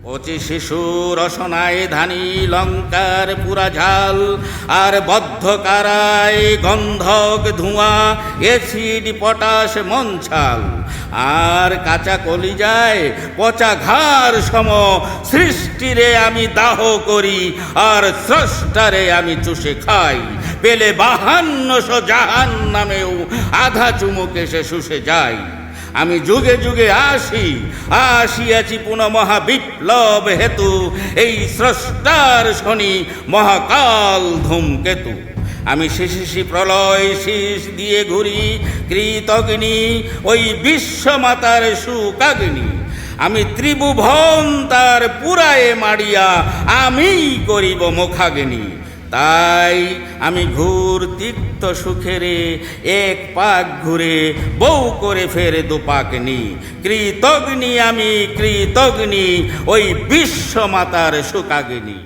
কচি শিশু রসনায় ধানি লঙ্কার পুরা ঝাল, আর বদ্ধ কারায় গন্ধক ধোঁয়া এসিড পটাশ মনছাল, আর কাঁচা কলিজায় পচা ঘাড় সম সৃষ্টিরে আমি দাহ করি, আর স্রষ্টারে আমি চুষে খাই। পেলে 5200 জাহান নামেও আধা চুমুকে সে শুষে যায়। আমি যুগে যুগে আসিয়াছি পুনঃ মহাবিপ্লব হেতু, এই স্রষ্টার শনি মহাকাল ধূমকেতু। আমি শিশি প্রলয় শীষ দিয়ে ঘুরি কৃতগ্নি, ওই বিশ্বমাতার সুকাগ্নি। আমি ত্রিভুবন তার পুরায়ে মাড়িয়া আমিই করিব মুখাগ্নি। তাই আমি ঘুর তিক্ত সুখেরে এক পাক ঘুরে বউ করে ফেরে দুপাকনি। কৃতগ্নি আমি কৃতগ্নি, ওই বিশ্বমাতার সুকাগ্নি।